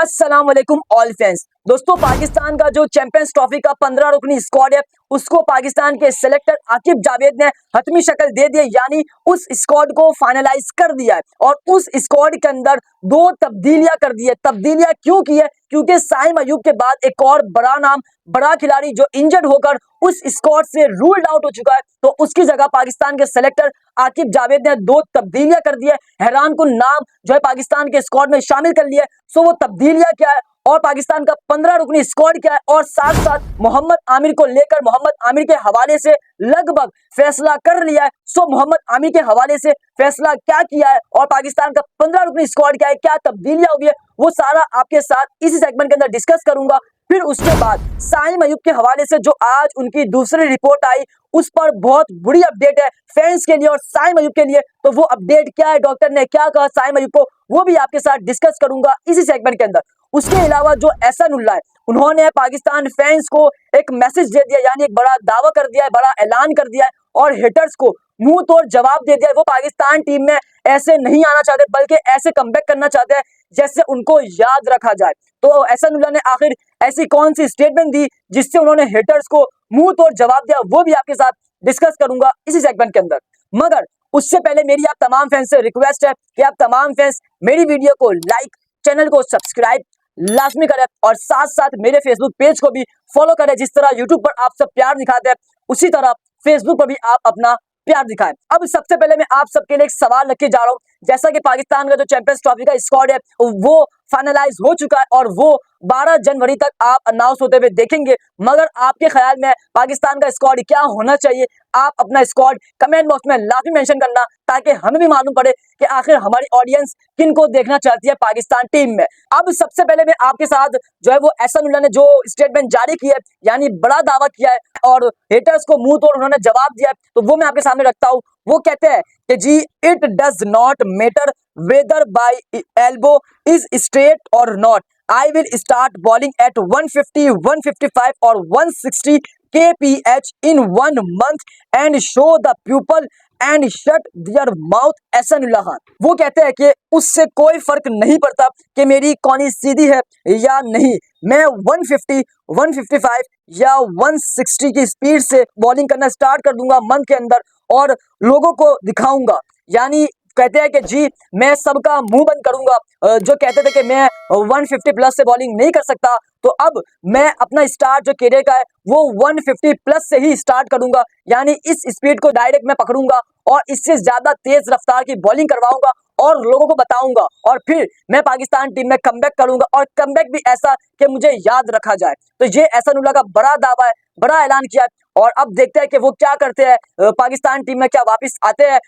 अस्सलाम वालेकुम all fans. दोस्तों, पाकिस्तान का जो चैंपियंस ट्रॉफी का 15 रुकनी स्क्वाड है उसको पाकिस्तान के सिलेक्टर आकिब जावेद ने हतमी शक्ल दे दी, यानी उस स्क्वाड को फाइनलाइज कर दिया है। और उस स्क्वाड के अंदर दो तब्दीलियां कर दी है। तब्दीलियां क्यों की है? क्योंकि साइम अयूब के बाद एक और बड़ा नाम, बड़ा खिलाड़ी जो इंजर्ड होकर उस स्क्वाड से रूल्ड आउट हो चुका है, तो उसकी जगह पाकिस्तान के सेलेक्टर आकिब जावेद ने दो तब्दीलियां कर दी है। हैरान कुन नाम जो है पाकिस्तान के स्क्वाड में शामिल कर लिया है। सो वो तब्दीलियां क्या है और पाकिस्तान का 15 रुकनी स्क्वाड क्या है, और साथ साथ मोहम्मद आमिर को लेकर मोहम्मद आमिर के हवाले से लगभग फैसला कर लिया है। सो मोहम्मद आमिर के हवाले से फैसला क्या किया है और पाकिस्तान का 15 रुकनी स्क्वाड क्या है, क्या तब्दीलियां होगी है, वो सारा आपके साथ इसी सेगमेंट के अंदर डिस्कस करूंगा। फिर उसके बाद साइम अयूब के हवाले से जो आज उनकी दूसरी रिपोर्ट आई, उस पर बहुत बुरी अपडेट है फैंस के लिए और साइम अयूब के लिए। तो वो अपडेट क्या है, डॉक्टर ने क्या कहा साइम अयूब को, वो भी आपके साथ डिस्कस करूंगा इसी सेगमेंट के अंदर। उसके अलावा जो एहसानुल्लाह है, उन्होंने पाकिस्तान फैंस को एक मैसेज दे दिया, यानी एक बड़ा दावा कर दिया है, बड़ा ऐलान कर दिया है और हेटर्स को मुंह तोड़ जवाब दे दिया है। वो पाकिस्तान टीम में ऐसे नहीं आना चाहते, बल्कि ऐसे कमबैक करना चाहते हैं जैसे उनको याद रखा जाए। तो एहसानुल्लाह ने आखिर ऐसी कौन सी स्टेटमेंट दी जिससे उन्होंने हेटर्स को मुंह तोड़ जवाब दिया, वो भी आपके साथ डिस्कस करूंगा इसी सेगमेंट के अंदर। मगर उससे पहले मेरी आप तमाम फैंस से रिक्वेस्ट है कि आप तमाम फैंस मेरी वीडियो को लाइक, चैनल को सब्सक्राइब लाजमी करें और साथ साथ मेरे फेसबुक पेज को भी फॉलो करें। जिस तरह यूट्यूब पर आप सब प्यार दिखाते हैं, उसी तरह फेसबुक पर भी आप अपना प्यार दिखाएं। अब सबसे पहले मैं आप सबके लिए एक सवाल रख के जा रहा हूं। जैसा कि पाकिस्तान का जो चैंपियंस ट्रॉफी का स्क्वाड है वो फाइनलाइज हो चुका है और वो 12 जनवरी तक आप अनाउंस होते हुए देखेंगे। मगर आपके ख्याल में पाकिस्तान का स्क्वाड क्या होना चाहिए? आप अपना स्क्वाड कमेंट बॉक्स में लाजमी मेंशन करना, ताकि हमें भी मालूम पड़े कि आखिर हमारी ऑडियंस किन को देखना चाहती है पाकिस्तान टीम में। अब सबसे पहले मैं आपके साथ जो है वो एहसानुल्लाह ने जो स्टेटमेंट जारी की है, यानी बड़ा दावा किया है और हेटर्स को मुंह तोड़ उन्होंने जवाब दिया है, तो वो मैं आपके सामने रखता हूँ। वो कहते हैं कि जी, it does not matter whether by elbow is straight or not, I will start bowling at 150, 155 और 160 kph in 1 month and show the people and shut their mouth. Ehsanullah Khan वो कहते हैं कि उससे कोई फर्क नहीं पड़ता कि मेरी कौनी सीधी है या नहीं, मैं 150, 155 या 160 की स्पीड से बॉलिंग करना स्टार्ट कर दूंगा मंथ के अंदर और लोगों को दिखाऊंगा। यानी कहते हैं कि जी, मैं सबका मुंह बंद करूंगा। जो कहते थे कि मैं 150 प्लस से बॉलिंग नहीं कर सकता, तो अब मैं अपना स्टार्ट जो कैरियर का है वो 150 प्लस से ही स्टार्ट करूंगा। यानी इस स्पीड को डायरेक्ट मैं पकड़ूंगा और इससे ज्यादा तेज रफ्तार की बॉलिंग करवाऊंगा और लोगों को बताऊंगा, और फिर मैं पाकिस्तान टीम में कमबैक करूंगा और कमबैक भी ऐसा कि मुझे याद रखा जाए। तो ये एहसानुल्लाह का बड़ा दावा है, बड़ा ऐलान किया है और अब देखते हैं कि वो क्या करते हैं, पाकिस्तान टीम में क्या वापस आते हैं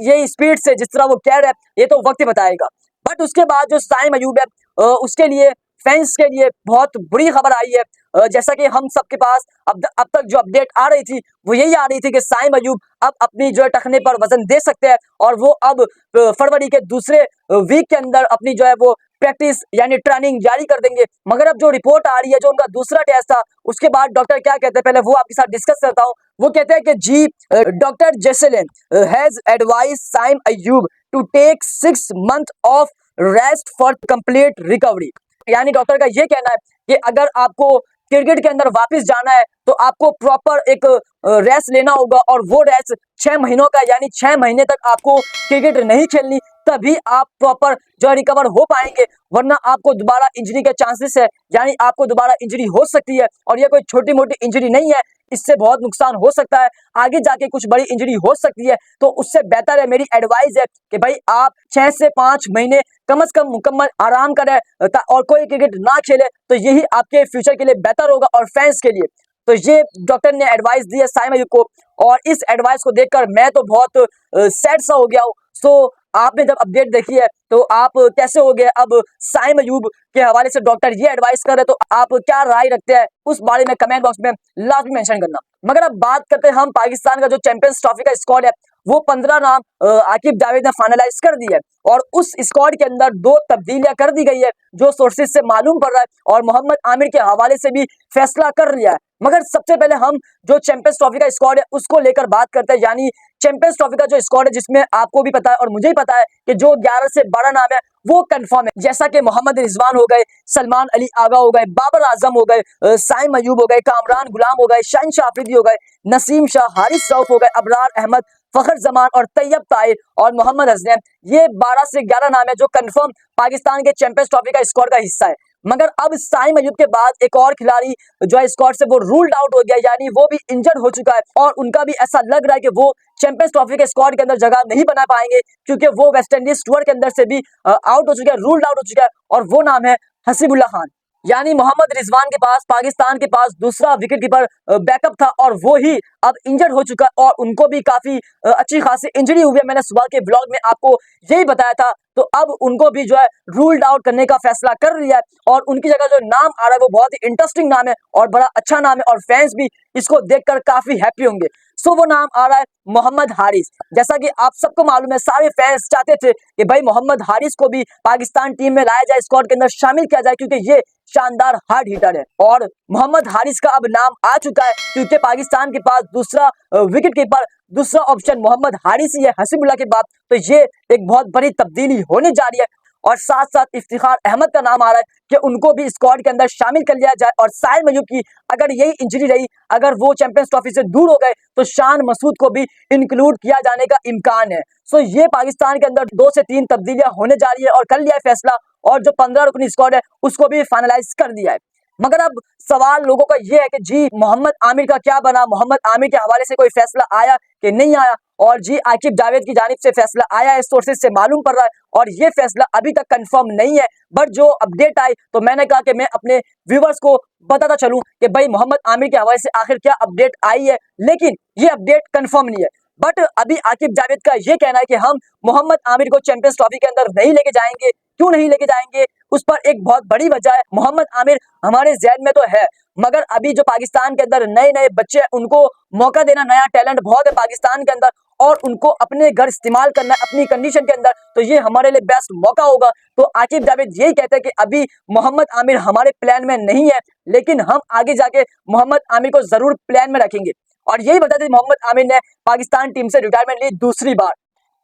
ये स्पीड से जिस तरह वो कह रहे हैं, ये तो वक्त ही बताएगा। बट उसके बाद जो साइम अयूब है उसके लिए, फैंस के लिए बहुत बुरी खबर आई है। जैसा कि हम सबके पास अब तक जो अपडेट आ रही थी वो यही आ रही थी कि साइम अयूब अब अपनी जो है टखने पर वजन दे सकते हैं और वो अब फरवरी के दूसरे वीक के अंदर अपनी जो है वो प्रैक्टिस यानी ट्रेनिंग जारी कर देंगे। मगर अब जो रिपोर्ट आ रही है, जो उनका दूसरा टेस्ट था, उसके बाद डॉक्टर क्या कहते हैं पहले वो आपके साथ डिस्कस करता हूँ। वो कहते हैं कि जी, doctor Jesselin has advise Saim Ayub to take 6 months off rest for complete recovery. यानी डॉक्टर का ये कहना है कि अगर आपको क्रिकेट के अंदर वापस जाना है तो आपको प्रॉपर एक रेस्ट लेना होगा और वो रेस्ट 6 महीनों का, यानी 6 महीने तक आपको क्रिकेट नहीं खेलनी, तभी आप प्रॉपर जो रिकवर हो पाएंगे, वरना आपको दोबारा इंजरी के चांसेस है, यानी आपको दोबारा इंजरी हो सकती है और ये कोई छोटी मोटी इंजरी नहीं है, इससे बहुत नुकसान हो सकता है, आगे जाके कुछ बड़ी इंजरी हो सकती है। तो उससे बेहतर है, मेरी एडवाइस है कि भाई आप 6 से 5 महीने कम से कम मुकम्मल आराम करें और कोई क्रिकेट ना खेले, तो यही आपके फ्यूचर के लिए बेहतर होगा और फैंस के लिए। तो ये डॉक्टर ने एडवाइस दी है साइम अयूब को और इस एडवाइस को देखकर मैं तो बहुत सैड सा हो गया हूँ। सो आपने जब अपडेट देखी है तो आप कैसे हो गए? अब साइम अयूब के हवाले से डॉक्टर ये एडवाइस कर रहे हैं, तो आप क्या राय रखते हैं उस बारे में कमेंट बॉक्स में लाजमी मेंशन करना। मगर अब बात करते हैं हम पाकिस्तान का जो चैंपियंस ट्रॉफी का स्क्वाड है वो 15 नाम आकिब जावेद ने फाइनलाइज कर दिए और उस स्क्वाड के अंदर 2 तब्दीलियां कर दी गई है जो सोर्सेज से मालूम पड़ रहा है और मोहम्मद आमिर के हवाले से भी फैसला कर लिया है। मगर सबसे पहले हम जो चैंपियंस ट्रॉफी का स्क्वाड है उसको लेकर बात करते हैं, यानी चैंपियंस ट्रॉफी का जो स्क्वाड है जिसमें आपको भी पता है और मुझे ही पता है कि जो 11 से 12 नाम है वो कंफर्म है, जैसा कि मोहम्मद रिजवान हो गए, सलमान अली आगा हो गए, बाबर आजम हो गए, साइम अयूब हो गए, कामरान गुलाम हो गए, शाहीन शाह अफरीदी हो गए, नसीम शाह, हारिस रऊफ हो गए, अबरार अहमद, फखर जमान और तैयब ताहिर और मोहम्मद हसनैन। ये 12 से 11 नाम है जो कंफर्म पाकिस्तान के चैंपियंस ट्रॉफी का स्क्वाड का हिस्सा है। मगर अब साइम अयूब के बाद एक और खिलाड़ी जो है स्क्वाड से वो रूल्ड आउट हो गया, यानी वो भी इंजर्ड हो चुका है और उनका भी ऐसा लग रहा है कि वो चैंपियंस ट्रॉफी के स्क्वाड के अंदर जगह नहीं बना पाएंगे क्योंकि वो वेस्ट इंडीज टूर के अंदर से भी आउट हो चुका है, रूल्ड आउट हो चुका है और वो नाम है हसीबुल्लाह खान। यानी मोहम्मद रिजवान के पास पाकिस्तान के पास दूसरा विकेट कीपर बैकअप था और वो ही अब इंजर्ड हो चुका है और उनको भी काफी अच्छी खासी इंजरी हुई है। मैंने सुबह के ब्लॉग में आपको यही बताया था, तो अब उनको भी जो है रूल्ड आउट करने का फैसला कर लिया है और उनकी जगह जो नाम आ रहा है वो बहुत ही इंटरेस्टिंग नाम है और बड़ा अच्छा नाम है और फैंस भी इसको देखकर काफी हैप्पी होंगे। सो वो नाम आ रहा है मोहम्मद हारिस। जैसा कि आप सबको मालूम है, सारे फैंस चाहते थे कि भाई मोहम्मद हारिस को भी पाकिस्तान टीम में लाया जाए, स्क्वाड के अंदर शामिल किया जाए क्योंकि ये शानदार हार्ड हिटर है और मोहम्मद हारिस का अब नाम आ चुका है क्योंकि पाकिस्तान के पास दूसरा विकेट कीपर, दूसरा ऑप्शन मोहम्मद हारिस ही है हसीबुल्लाह के बाद। तो ये एक बहुत बड़ी तब्दीली होने जा रही है और साथ साथ इफ्तिखार अहमद का नाम आ रहा है कि उनको भी स्क्वाड के अंदर शामिल कर लिया जाए और साहिल मयूब की अगर यही इंजरी रही, अगर वो चैंपियंस ट्रॉफी से दूर हो गए तो शान मसूद को भी इंक्लूड किया जाने का इम्कान है। सो ये पाकिस्तान के अंदर 2 से 3 तब्दीलियां होने जा रही है और कर लिया है फैसला और जो 15 रुकनी स्क्वाड है उसको भी फाइनलाइज कर दिया है। मगर अब सवाल लोगों का ये है कि जी मोहम्मद आमिर का क्या बना, मोहम्मद आमिर के हवाले से कोई फैसला आया कि नहीं आया, और जी आकिब जावेद की जानिब से फैसला आया है, सोर्सेज से मालूम पड़ रहा है और ये फैसला अभी तक कंफर्म नहीं है। बट जो अपडेट आई तो मैंने कहा कि मैं अपने व्यूवर्स को बताता चलूं कि भाई मोहम्मद आमिर के हवाले से आखिर क्या अपडेट आई है, लेकिन ये अपडेट कंफर्म नहीं है। बट अभी आकिब जावेद का ये कहना है कि हम मोहम्मद आमिर को चैंपियंस ट्रॉफी के अंदर नहीं लेके जाएंगे। क्यों नहीं लेके जाएंगे, उस पर एक बहुत बड़ी वजह है। मोहम्मद आमिर हमारे ज़हन में तो है, मगर अभी जो पाकिस्तान के अंदर नए नए बच्चे हैं उनको मौका देना, नया टैलेंट बहुत है पाकिस्तान के अंदर और उनको अपने घर इस्तेमाल करना है अपनी कंडीशन के अंदर, तो ये हमारे लिए बेस्ट मौका होगा। तो आकिब जावेद यही कहते हैं कि अभी मोहम्मद आमिर हमारे प्लान में नहीं है, लेकिन हम आगे जाके मोहम्मद आमिर को जरूर प्लान में रखेंगे। और यही बताते मोहम्मद आमिर ने पाकिस्तान टीम से रिटायरमेंट ली दूसरी बार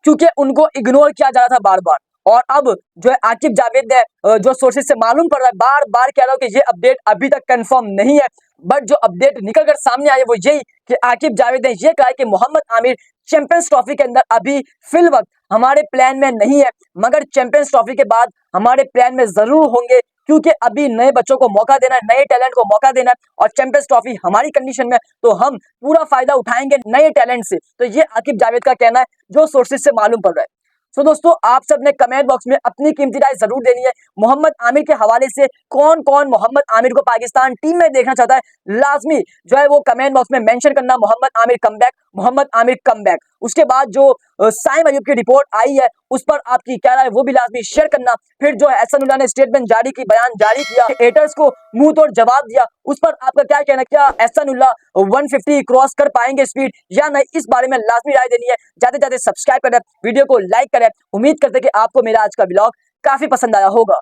क्योंकि उनको इग्नोर किया जा रहा था बार बार। और अब जो है आकिब जावेद ने जो सोर्सेज से मालूम पड़ रहा है, बार बार कह रहा हूं कि ये अपडेट अभी तक कंफर्म नहीं है, बट जो अपडेट निकल कर सामने आई है वो यही कि आकिब जावेद ने ये कहा है कि मोहम्मद आमिर चैंपियंस ट्रॉफी के अंदर अभी फिल वक्त हमारे प्लान में नहीं है, मगर चैंपियंस ट्रॉफी के बाद हमारे प्लान में जरूर होंगे क्योंकि अभी नए बच्चों को मौका देना है, नए टैलेंट को मौका देना है और चैंपियंस ट्रॉफी हमारी कंडीशन में, तो हम पूरा फायदा उठाएंगे नए टैलेंट से। तो ये आकिब जावेद का कहना है जो सोर्सेज से मालूम पड़ रहा है। सो दोस्तों, आप सब ने कमेंट बॉक्स में अपनी कीमती राय जरूर देनी है। मोहम्मद आमिर के हवाले से कौन कौन मोहम्मद आमिर को पाकिस्तान टीम में देखना चाहता है, लाजमी जो है वो कमेंट बॉक्स में मेंशन करना, मोहम्मद आमिर कमबैक, मोहम्मद आमिर कमबैक। उसके बाद जो साइम अयूब की रिपोर्ट आई है उस पर आपकी क्या राय है वो भी लाजमी शेयर करना। फिर जो एहसानुल्लाह ने स्टेटमेंट जारी की, बयान जारी किया, हेटर्स को मुंह तोड़ जवाब दिया, उस पर आपका क्या कहना, क्या एहसानुल्लाह 150 क्रॉस कर पाएंगे स्पीड या नहीं, इस बारे में लाजमी राय देनी है। जाते जाते सब्सक्राइब करें, वीडियो को लाइक करें। उम्मीद करते कि आपको मेरा आज का ब्लॉग काफी पसंद आया होगा।